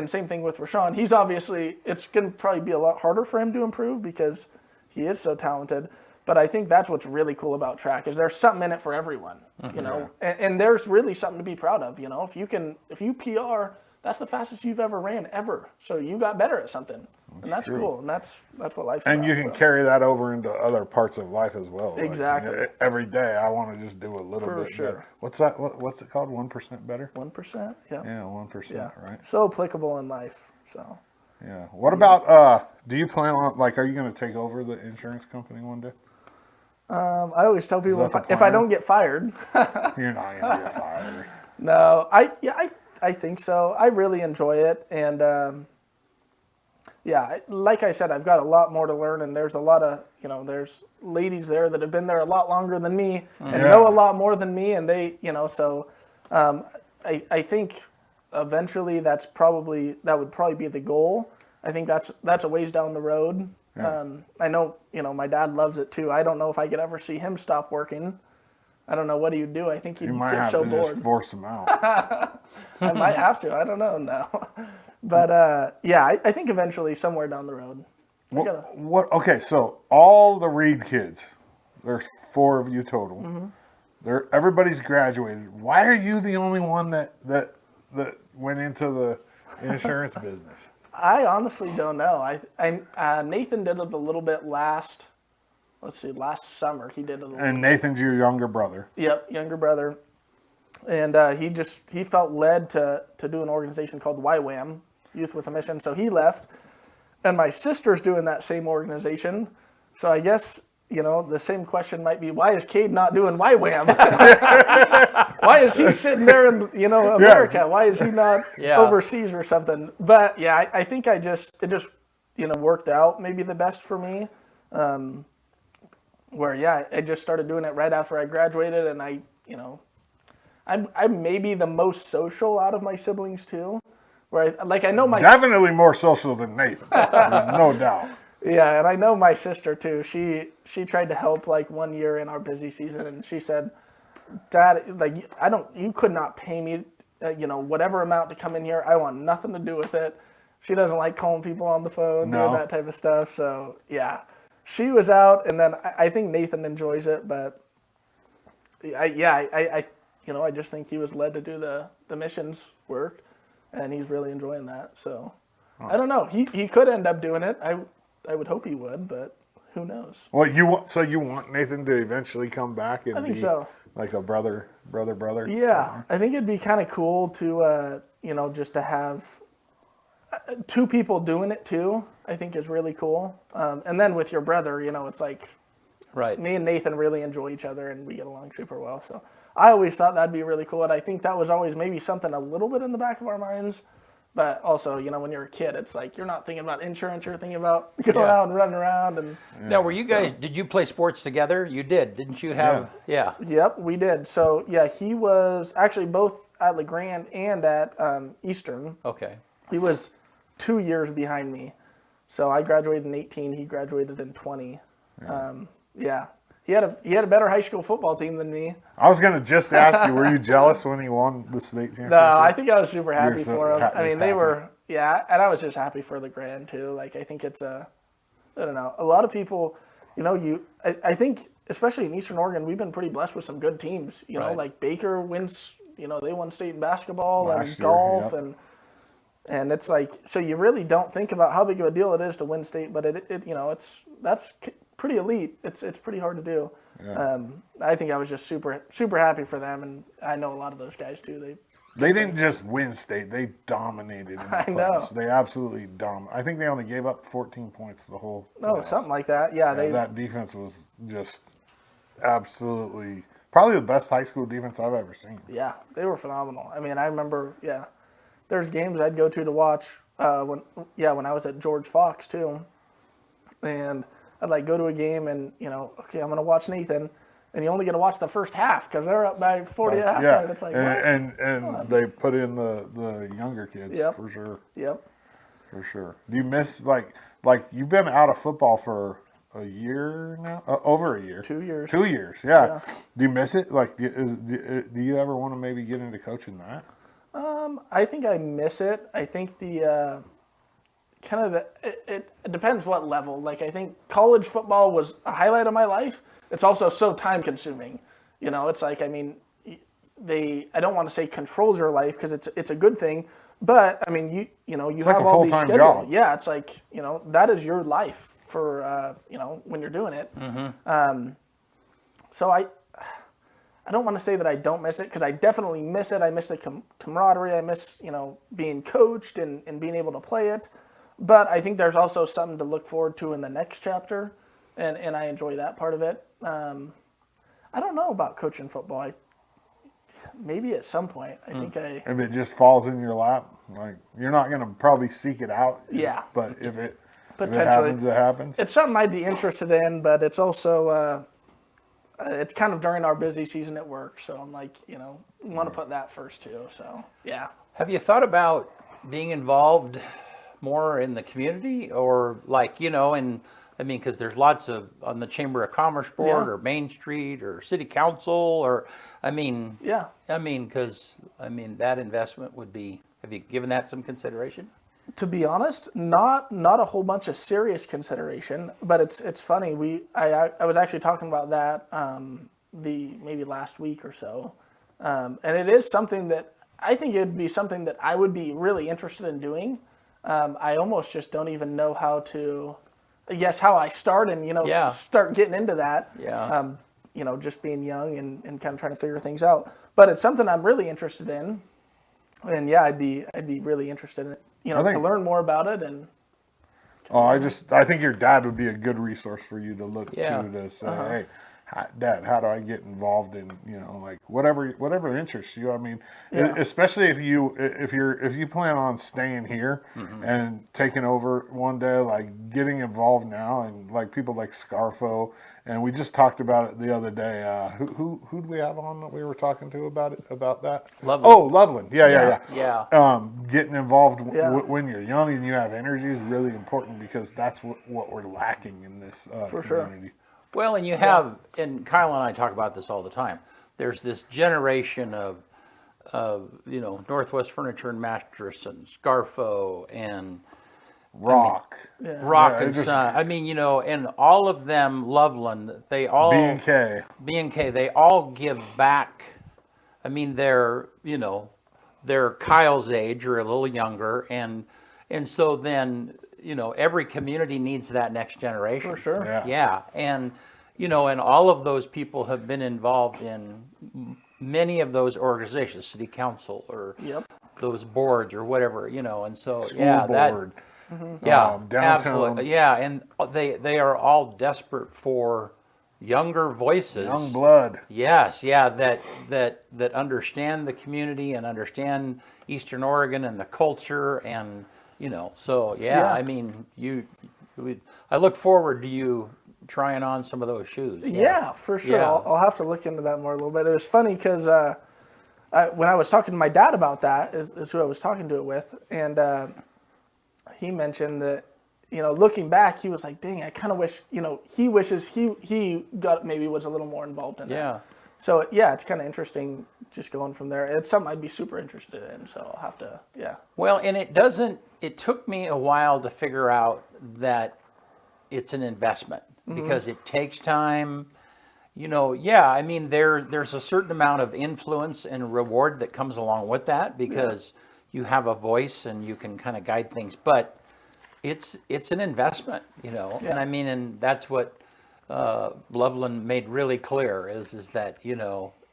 same thing with Rashawn. He's obviously, it's going to probably be a lot harder for him to improve because he is so talented. But I think that's what's really cool about track is there's something in it for everyone, and there's really something to be proud of. If you PR, that's the fastest you've ever ran ever. So you got better at something, and that's true. Cool. And that's what life's about. And you can carry that over into other parts of life as well. Exactly. Like, every day, I want to just do a little bit sure. better. What's that? What's it called? 1% better. 1%. Yeah. Yeah, 1%. Right. So applicable in life. So. Yeah. What about? Do you plan on are you going to take over the insurance company one day? I always tell people if I don't get fired. You're not going to get fired. No, I think so. I really enjoy it, and like I said, I've got a lot more to learn, and there's a lot of there's ladies there that have been there a lot longer than me and know a lot more than me, and they so I think eventually that would probably be the goal. I think that's a ways down the road. Yeah. I know, my dad loves it too. I don't know if I could ever see him stop working. I don't know what he would do. I think he'd get so bored. You might have to just force him out. I might have to. I don't know now. But I think eventually somewhere down the road. Okay, so all the Reed kids, there's 4 of you total. Mm-hmm. Everybody's graduated. Why are you the only one that went into the insurance business? I honestly don't know. Nathan did it a little bit last summer. He did it a little And Nathan's your younger brother. Yep, younger brother. And he felt led to do an organization called YWAM, Youth with a Mission, so he left. And my sister's doing that same organization. So I guess, the same question might be, why is Cade not doing YWAM? Why is he sitting there in, America? Yeah. Why is he not overseas or something? But yeah, I think it just worked out maybe the best for me. I just started doing it right after I graduated, and I'm maybe the most social out of my siblings too. Where I know my definitely more social than Nathan. There's no doubt. Yeah, and I know my sister too. She tried to help 1 year in our busy season, and she said, "Dad, you could not pay me, whatever amount to come in here. I want nothing to do with it." She doesn't like calling people on the phone, doing that type of stuff. So yeah, she was out, and then I think Nathan enjoys it, but I just think he was led to do the missions work, and he's really enjoying that. So I don't know. He could end up doing it. I would hope he would, but who knows? Well, you want Nathan to eventually come back and be so. Like a brother. Yeah, I think it'd be kind of cool to just to have 2 people doing it too. I think is really cool. And then with your brother, it's like right. Me and Nathan really enjoy each other and we get along super well. So I always thought that'd be really cool, and I think that was always maybe something a little bit in the back of our minds. But also, when you're a kid, it's like you're not thinking about insurance, you're thinking about going out and running around. And Now, were you guys? Did you play sports together? You did, didn't you? Have Yep, we did. So he was actually both at LeGrand and at Eastern. Okay. He was 2 years behind me. So I graduated in 18. He graduated in 20. He had a better high school football team than me. I was gonna just ask you, were you jealous when he won the state championship? No, I think I was super happy for him. I mean, they happy. were, and I was just happy for LeGrand too. Like, I think it's I don't know, a lot of people, I think, especially in Eastern Oregon, we've been pretty blessed with some good teams. Like Baker wins, they won state in basketball Last and year, golf yep. and it's like, so you really don't think about how big of a deal it is to win state, but that's pretty elite. It's pretty hard to do. Yeah. I think I was just super, super happy for them, and I know a lot of those guys too. They didn't just win state; they dominated. In the I know. playoffs. They absolutely dominated. I think they only gave up 14 points the whole. Oh, something like that. Yeah, that defense was just absolutely probably the best high school defense I've ever seen. Yeah, they were phenomenal. I mean, I remember. Yeah, there's games I'd go to watch when I was at George Fox too, and I'd go to a game and okay, I'm gonna watch Nathan. And you only get to watch the first half because they're up by 40 at halftime. Yeah, It's like, and they put in the younger kids for sure. Yep. For sure. Do you miss like you've been out of football for a year now? Over a year. 2 years. 2 years. Yeah. Do you miss it? Like, do you ever want to maybe get into coaching that? I think I miss it. I think the it depends what level. Like, I think college football was a highlight of my life. It's also so time consuming. It's like, I mean, I don't want to say controls your life because it's a good thing, but I mean, you have all these schedules. Job. Yeah, it's like, that is your life for when you're doing it. Mm-hmm. So I don't want to say that I don't miss it because I definitely miss it. I miss the camaraderie. I miss being coached and being able to play it. But I think there's also something to look forward to in the next chapter, and I enjoy that part of it. I don't know about coaching football. Maybe at some point. I think If it just falls in your lap, like you're not going to probably seek it out. Yeah. But if it potentially happens, it happens. It's something I'd be interested in, but it's also it's kind of during our busy season at work, so I'm like, we want to put that first too. So yeah. Have you thought about being involved more in the community, or because there's lots of on the Chamber of Commerce board or Main Street or City Council or because that investment would be. Have you given that some consideration? To be honest, not a whole bunch of serious consideration, but it's funny. I was actually talking about that maybe last week or so, and it is something that I think it'd be something that I would be really interested in doing. I almost just don't even know how I start and start getting into that. Yeah. Just being young and kind of trying to figure things out. But it's something I'm really interested in, and I'd be really interested in it. To learn more about it and. I think your dad would be a good resource for you to look to say, hey, Dad, how do I get involved in whatever interests you? I mean, especially if you plan on staying here and taking over one day, like getting involved now, and like people like Scarfo, and we just talked about it the other day. Who do we have on that we were talking to about that? Loveland. Oh, Loveland. Yeah. Getting involved when you're young and you have energy is really important because that's what we're lacking in this for community. Sure. Well, and you have, and Kyle and I talk about this all the time. There's this generation of Northwest Furniture and Mattress and Scarfo and Rock and Son. And all of them, Loveland, they all B&K, they all give back. I mean, they're Kyle's age or a little younger, and so then. Every community needs that next generation. For sure. Yeah. And, and all of those people have been involved in many of those organizations, city council or those boards or whatever, and so, School board. Downtown. Absolutely. Yeah. And they are all desperate for younger voices, young blood. yes, yeah, that understand the community and understand Eastern Oregon and the culture, and so Yeah. I mean, I look forward to you trying on some of those shoes. Yeah, for sure. Yeah. I'll have to look into that more a little bit. It was funny because when I was talking to my dad about that, is who I was talking to it with, and he mentioned that, looking back, he was like, dang, I kind of wish, he wishes he got maybe was a little more involved in that. Yeah. So, yeah, it's kind of interesting just going from there. It's something I'd be super interested in, so I'll have to, yeah. Well, and it took me a while to figure out that it's an investment because it takes time. I mean, there's a certain amount of influence and reward that comes along with that because you have a voice and you can kind of guide things, but it's an investment, and I mean, and that's what Loveland made really clear is that,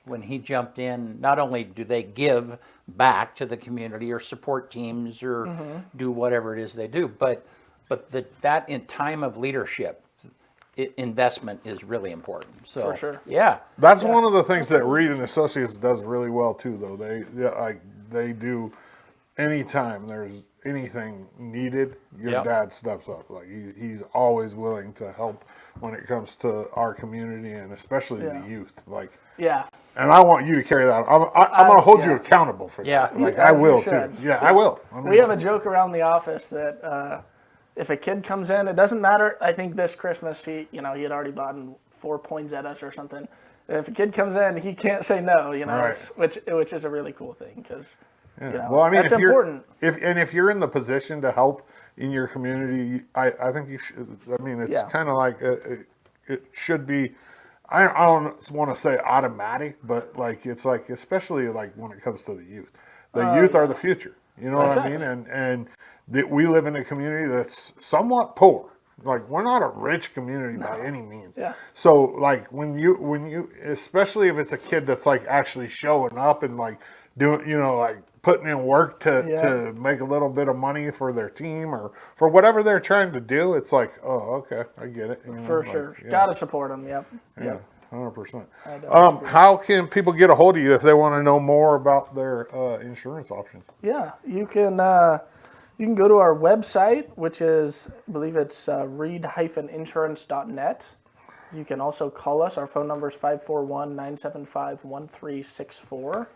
when he jumped in, not only do they give back to the community or support teams or do whatever it is they do, but that in time of leadership, investment is really important. So, For sure. Yeah. That's one of the things that Reed and Associates does really well too, though. They do anytime there's anything needed, your dad steps up. Like he's always willing to help when it comes to our community and especially the youth. Like and I want you to carry that. I'm going to hold you accountable for that. Yeah. Like As I you will too. should. Yeah, I will. I mean, We have a joke around the office that if a kid comes in, it doesn't matter. I think this Christmas he had already bought 4 Poinsettias or something. If a kid comes in, he can't say no. Right. Which is a really cool thing because well, I mean, that's if important. If you're in the position to help in your community, I think you should. I mean, it's kind of like it should be. I don't want to say automatic, but like it's like especially like when it comes to the youth. The youth are the future. You know what I mean? And that we live in a community that's somewhat poor. Like we're not a rich community by any means. Yeah. So like when you especially if it's a kid that's like actually showing up and like doing like putting in work to make a little bit of money for their team or for whatever they're trying to do, it's like, oh, okay, I get it. For sure. Gotta support them. Yep. Yeah. Yep. 100%. How can people get a hold of you if they want to know more about their insurance options? Yeah, you can go to our website, which is, I believe it's reed-insurance.net. You can also call us. Our phone number is 541-975-1364.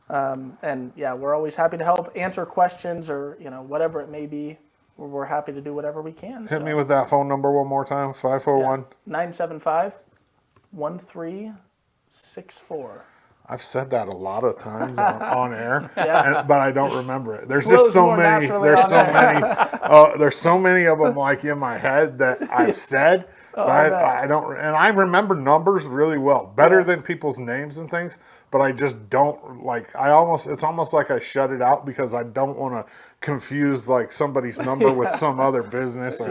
And yeah, we're always happy to help answer questions or whatever it may be. We're happy to do whatever we can. Hit me with that phone number one more time. 541 975-1364. I've said that a lot of times on air, Yeah. but I don't remember it. There's Flows just so more many. naturally There's on so there. many. There's so many of them like in my head that I've said, but I don't. And I remember numbers really well, better than people's names and things. But I just don't like. It's almost like I shut it out because I don't want to confuse like somebody's number with some other business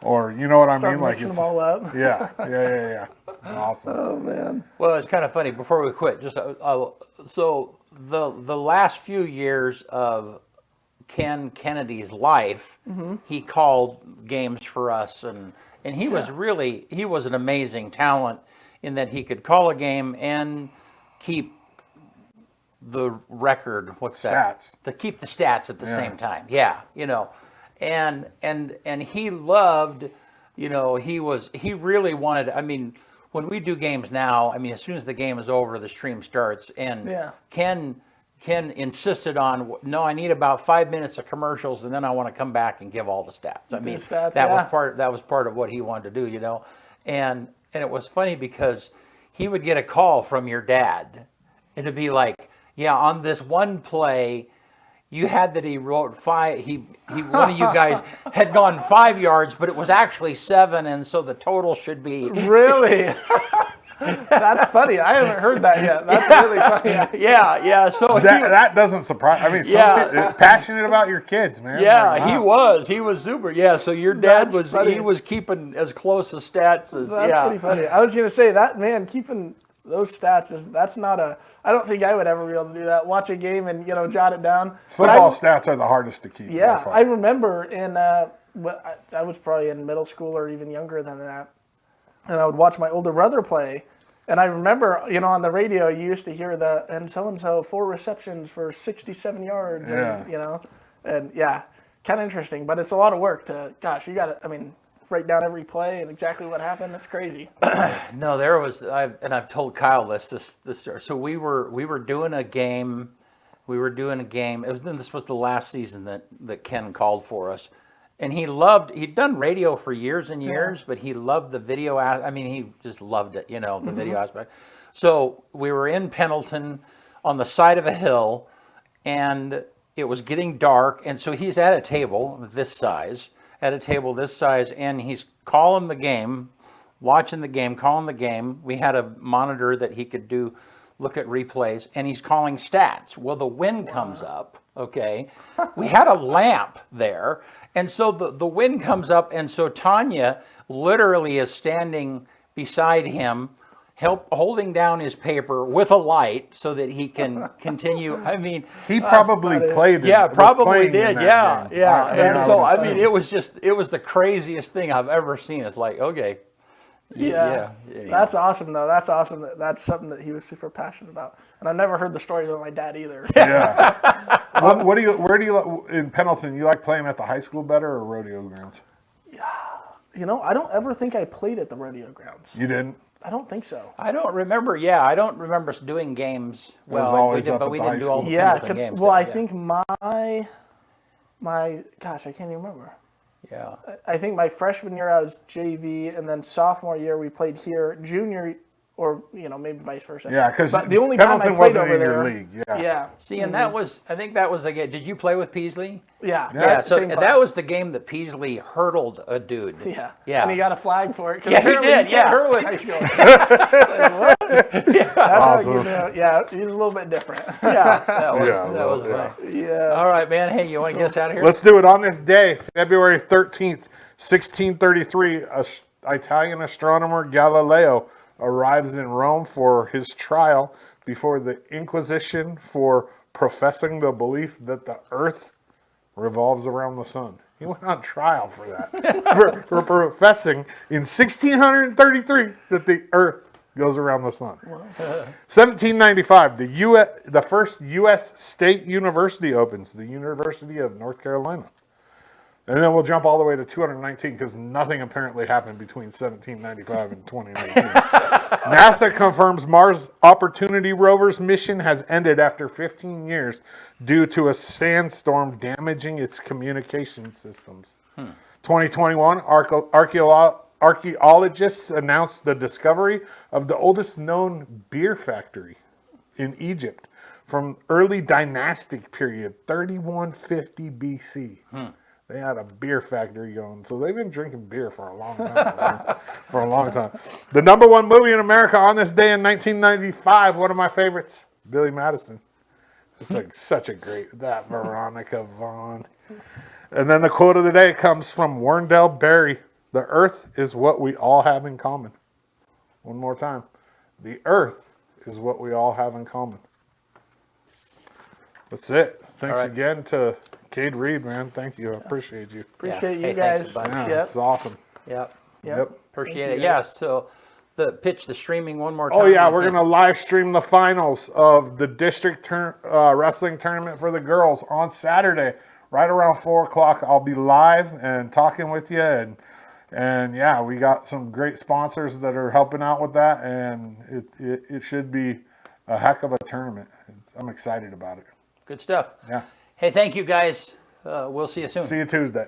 or you know what I mean. Like Mixing them all up. Yeah. Awesome. Oh man. Well, it's kind of funny. Before we quit, just so the last few years of Ken Kennedy's life, he called games for us, and he was an amazing talent in that he could call a game and keep the record. What's that? Stats. To keep the stats at the same time. Yeah, and he loved. He really wanted. I mean, when we do games now, I mean, as soon as the game is over, the stream starts, and Ken insisted on, no, I need about 5 minutes of commercials, and then I want to come back and give all the stats. I mean, that was part of what he wanted to do, and it was funny because he would get a call from your dad, and it'd be like, yeah, on this one play, you had that he wrote 5. One of you guys had gone 5 yards, but it was actually 7, and so the total should be. Really? That's funny. I haven't heard that yet. That's really funny. Yeah. So that doesn't surprise. I mean, passionate about your kids, man. Yeah, like, wow. he was super. Yeah, so your dad That's funny. he was keeping as close as stats as. That's pretty funny. I was gonna say that, man, keeping those stats that's not a. I don't think I would ever be able to do that. Watch a game and jot it down. Football stats are the hardest to keep. Yeah, I remember in I was probably in middle school or even younger than that. and I would watch my older brother play. And I remember, on the radio, you used to hear and so-and-so 4 receptions for 67 yards, Yeah. and kind of interesting. But it's a lot of work you got to, write down every play and exactly what happened. That's crazy. No, there was, I've told Kyle this story. So we were doing a game. This was the last season that Ken called for us. And he'd done radio for years and years, but he loved the video. He just loved it, the video aspect. So we were in Pendleton on the side of a hill, and it was getting dark. And so he's at a table this size, and he's calling the game, watching the game, calling the game. We had a monitor that he could look at replays, and he's calling stats. Well, the wind comes up, okay? We had a lamp there, and so the wind comes up, and so Tanya literally is standing beside him, holding down his paper with a light so that he can continue. He probably played. Yeah, probably did. Yeah, game. yeah. And so it was the craziest thing I've ever seen. It's like, okay. Yeah. That's awesome, though. That's awesome. That's something that he was super passionate about. And I've never heard the stories about my dad either. Yeah. Where do you in Pendleton? You like playing at the high school better or rodeo grounds? I don't ever think I played at the rodeo grounds. You didn't? I don't think so. I don't remember. Yeah, I don't remember us doing games. Well, we didn't do all the Pendleton games. Well, I think my gosh, I can't even remember. Yeah. I think my freshman year I was JV, and then sophomore year we played here. Junior, or maybe vice versa. Yeah, because the only time I played over there, league. Yeah. See, and I think that was again. Did you play with Peasley? Yeah. So that was the game that Peasley hurdled a dude. Yeah. Yeah. And he got a flag for it. Yeah, he did. You can't hurl in high school. Like, what? That's awesome. He's a little bit different. Yeah. That was fun. Yeah. All right, man. Hey, you want to get us out of here? Let's do it on this day, February 13th, 1633. Italian astronomer Galileo arrives in Rome for his trial before the Inquisition for professing the belief that the Earth revolves around the sun. He went on trial for that, for professing in 1633 that the Earth goes around the sun. 1795, the first U.S. state university opens, the University of North Carolina. And then we'll jump all the way to 219 because nothing apparently happened between 1795 and 2019. NASA confirms Mars Opportunity rover's mission has ended after 15 years due to a sandstorm damaging its communication systems. 2021, archaeologists announced the discovery of the oldest known beer factory in Egypt from early dynastic period, 3150 BC. They had a beer factory going. So they've been drinking beer for a long time. The number one movie in America on this day in 1995, one of my favorites, Billy Madison. It's like such a great, that Veronica Vaughn. And then the quote of the day comes from Wendell Berry. The earth is what we all have in common. One more time. The earth is what we all have in common. That's it. Thanks again to Cade Reed, man. Thank you. I appreciate you. Appreciate you guys. Thanks, It's awesome. Yep. Yep. Appreciate it. Yeah. So the streaming one more time. Oh yeah, we're gonna live stream the finals of the district wrestling tournament for the girls on Saturday, right around 4:00. I'll be live and talking with you, and yeah, we got some great sponsors that are helping out with that, and it should be a heck of a tournament. I'm excited about it. Good stuff. Yeah. Hey, thank you guys. We'll see you soon. See you Tuesday.